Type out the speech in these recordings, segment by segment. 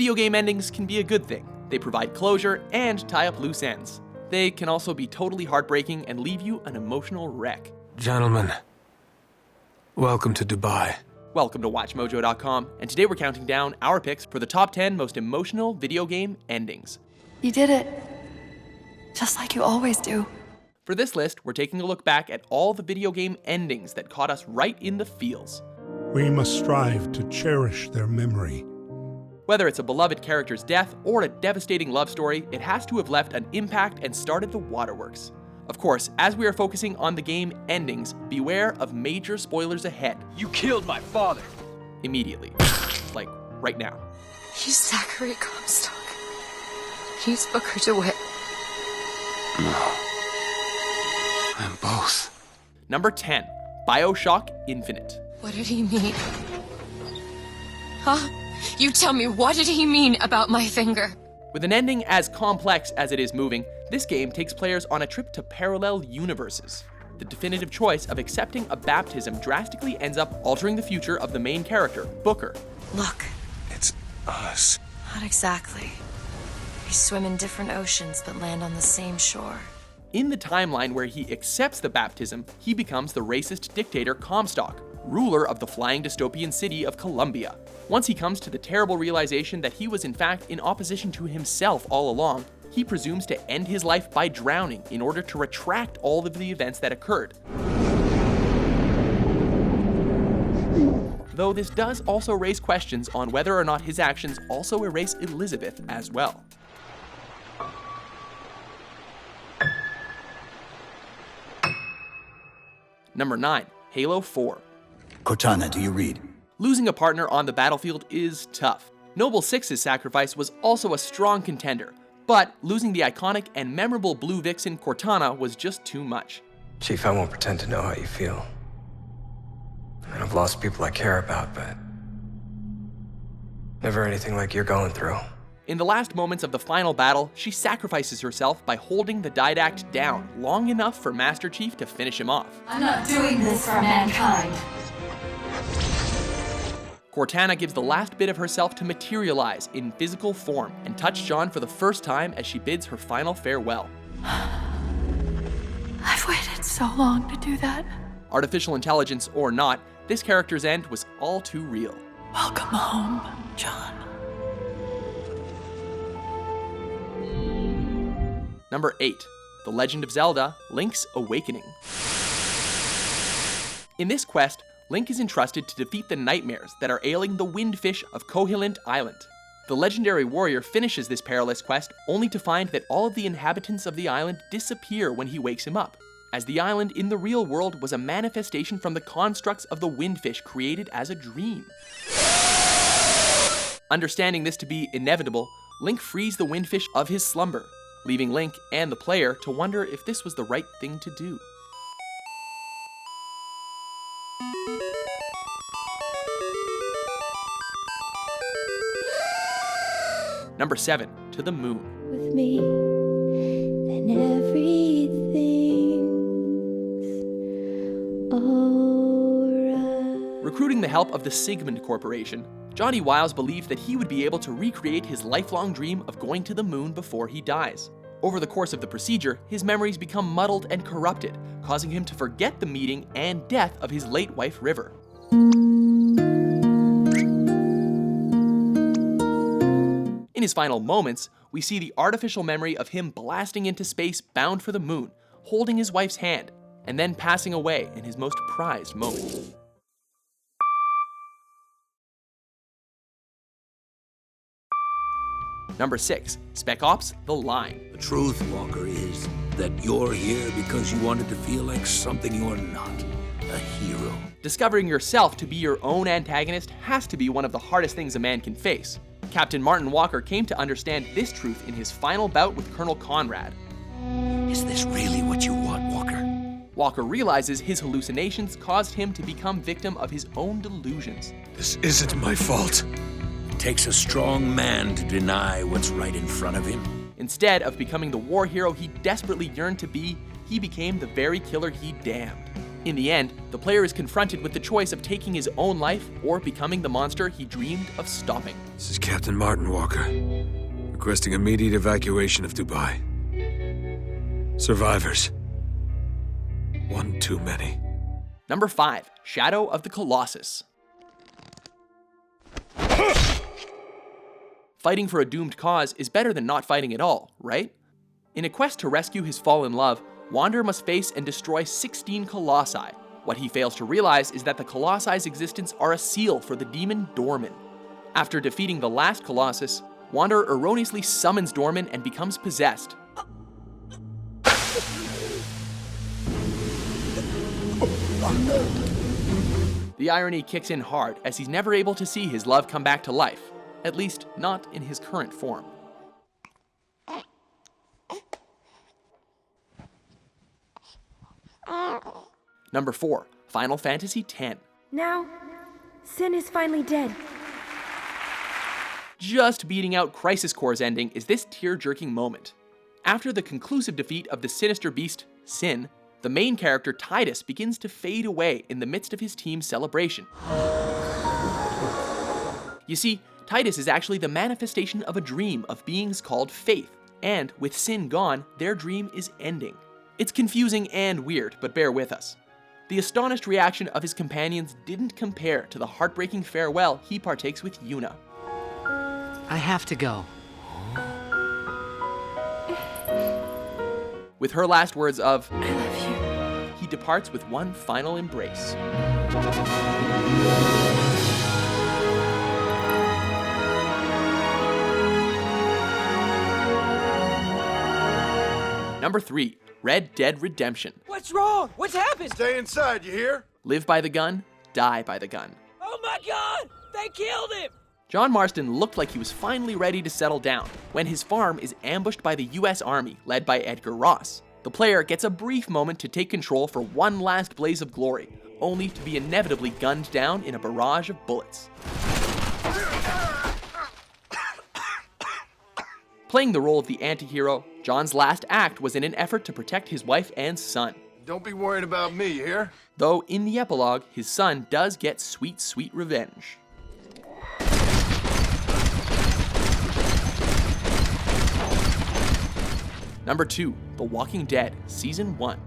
Video game endings can be a good thing. They provide closure and tie up loose ends. They can also be totally heartbreaking and leave you an emotional wreck. Gentlemen, welcome to Dubai. Welcome to WatchMojo.com, and today we're counting down our picks for the top 10 most emotional video game endings. You did it. Just like you always do. For this list, we're taking a look back at all the video game endings that caught us right in the feels. We must strive to cherish their memory. Whether it's a beloved character's death or a devastating love story, it has to have left an impact and started the waterworks. Of course, as we are focusing on the game endings, beware of major spoilers ahead. You killed my father! Immediately. Like, right now. He's Zachary Comstock. He's Booker DeWitt. No. I'm both. Number 10. BioShock Infinite. What did he mean? Huh? You tell me, what did he mean about my finger? With an ending as complex as it is moving, this game takes players on a trip to parallel universes. The definitive choice of accepting a baptism drastically ends up altering the future of the main character, Booker. Look. It's us. Not exactly. We swim in different oceans but land on the same shore. In the timeline where he accepts the baptism, he becomes the racist dictator Comstock, ruler of the flying dystopian city of Columbia. Once he comes to the terrible realization that he was in fact in opposition to himself all along, he presumes to end his life by drowning in order to retract all of the events that occurred. Though this does also raise questions on whether or not his actions also erase Elizabeth as well. Number 9. Halo 4. Cortana, do you read? Losing a partner on the battlefield is tough. Noble Six's sacrifice was also a strong contender, but losing the iconic and memorable blue vixen Cortana was just too much. Chief, I won't pretend to know how you feel. I mean, I've lost people I care about, but never anything like you're going through. In the last moments of the final battle, she sacrifices herself by holding the Didact down long enough for Master Chief to finish him off. I'm not doing this for mankind. Cortana gives the last bit of herself to materialize in physical form and touch John for the first time as she bids her final farewell. I've waited so long to do that. Artificial intelligence or not, this character's end was all too real. Welcome home, John. Number 8. The Legend of Zelda: Link's Awakening. In this quest, Link is entrusted to defeat the nightmares that are ailing the windfish of Koholint Island. The legendary warrior finishes this perilous quest only to find that all of the inhabitants of the island disappear when he wakes him up, as the island in the real world was a manifestation from the constructs of the windfish created as a dream. Understanding this to be inevitable, Link frees the windfish of his slumber, leaving Link and the player to wonder if this was the right thing to do. Number 7. To the Moon. With me, then everything's alright. Recruiting the help of the Sigmund Corporation, Johnny Wiles believed that he would be able to recreate his lifelong dream of going to the moon before he dies. Over the course of the procedure, his memories become muddled and corrupted, causing him to forget the meeting and death of his late wife, River. In his final moments, we see the artificial memory of him blasting into space bound for the moon, holding his wife's hand, and then passing away in his most prized moment. Number 6. Spec Ops The Line. The truth, Walker, is that you're here because you wanted to feel like something you're not, a hero. Discovering yourself to be your own antagonist has to be one of the hardest things a man can face. Captain Martin Walker came to understand this truth in his final bout with Colonel Conrad. Is this really what you want, Walker? Walker realizes his hallucinations caused him to become victim of his own delusions. This isn't my fault. It takes a strong man to deny what's right in front of him. Instead of becoming the war hero he desperately yearned to be, he became the very killer he damned. In the end, the player is confronted with the choice of taking his own life or becoming the monster he dreamed of stopping. This is Captain Martin Walker, requesting immediate evacuation of Dubai. Survivors. One too many. Number 5, Shadow of the Colossus. Fighting for a doomed cause is better than not fighting at all, right? In a quest to rescue his fallen love, Wander must face and destroy 16 colossi. What he fails to realize is that the colossi's existence are a seal for the demon Dorman. After defeating the last Colossus, Wander erroneously summons Dorman and becomes possessed. The irony kicks in hard as he's never able to see his love come back to life, at least not in his current form. Number 4, Final Fantasy X. Now, Sin is finally dead. Just beating out Crisis Core's ending is this tear-jerking moment. After the conclusive defeat of the sinister beast, Sin, the main character Tidus begins to fade away in the midst of his team's celebration. You see, Tidus is actually the manifestation of a dream of beings called Faith, and with Sin gone, their dream is ending. It's confusing and weird, but bear with us. The astonished reaction of his companions didn't compare to the heartbreaking farewell he partakes with Yuna. I have to go. With her last words of, I love you, he departs with one final embrace. Number 3, Red Dead Redemption. What's wrong? What's happened? Stay inside, you hear? Live by the gun, die by the gun. Oh my God! They killed him! John Marston looked like he was finally ready to settle down when his farm is ambushed by the US Army, led by Edgar Ross. The player gets a brief moment to take control for one last blaze of glory, only to be inevitably gunned down in a barrage of bullets. Playing the role of the anti-hero, John's last act was in an effort to protect his wife and son. Don't be worried about me, you hear? Though in the epilogue, his son does get sweet, sweet revenge. Number 2, The Walking Dead, Season 1.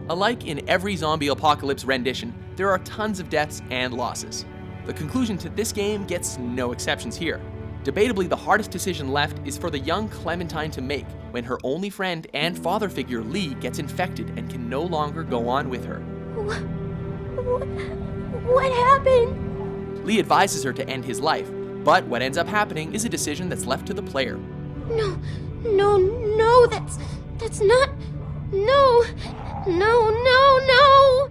Alike in every zombie apocalypse rendition, there are tons of deaths and losses. The conclusion to this game gets no exceptions here. Debatably, the hardest decision left is for the young Clementine to make when her only friend and father figure Lee gets infected and can no longer go on with her. What happened? Lee advises her to end his life, but what ends up happening is a decision that's left to the player. No, that's not, no.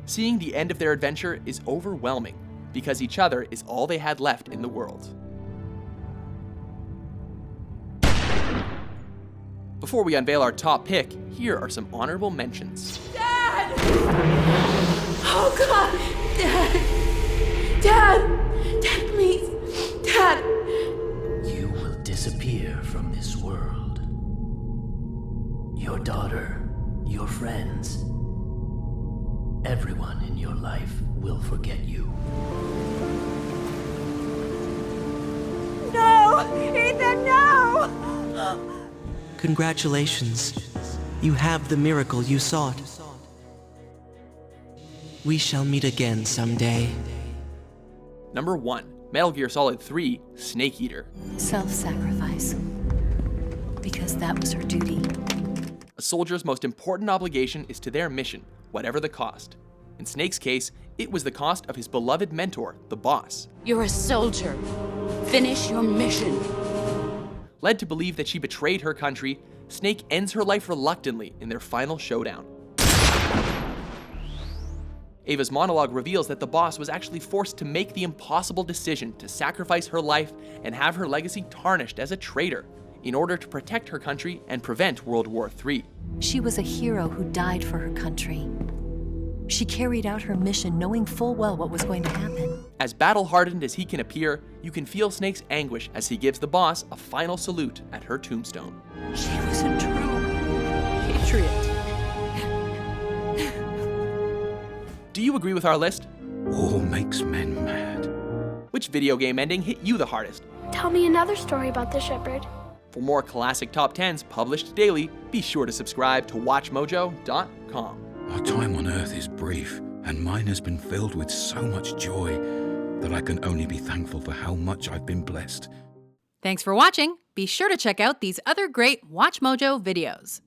Seeing the end of their adventure is overwhelming, because each other is all they had left in the world. Before we unveil our top pick, here are some honorable mentions. Dad! Oh God! Dad, please! Dad! You will disappear from this world. Your daughter, your friends, everyone in your life will forget you. No! Ethan, no! Congratulations. You have the miracle you sought. We shall meet again someday. Number 1, Metal Gear Solid 3, Snake Eater. Self-sacrifice. Because that was her duty. A soldier's most important obligation is to their mission, whatever the cost. In Snake's case, it was the cost of his beloved mentor, the boss. You're a soldier. Finish your mission. Led to believe that she betrayed her country, Snake ends her life reluctantly in their final showdown. Ava's monologue reveals that the boss was actually forced to make the impossible decision to sacrifice her life and have her legacy tarnished as a traitor in order to protect her country and prevent World War III. She was a hero who died for her country. She carried out her mission knowing full well what was going to happen. As battle-hardened as he can appear, you can feel Snake's anguish as he gives the boss a final salute at her tombstone. She was a true patriot. Do you agree with our list? War makes men mad. Which video game ending hit you the hardest? Tell me another story about the shepherd. For more classic top 10s published daily, be sure to subscribe to WatchMojo.com. Our time on Earth is brief, and mine has been filled with so much joy that I can only be thankful for how much I've been blessed. Thanks for watching. Be sure to check out these other great WatchMojo videos.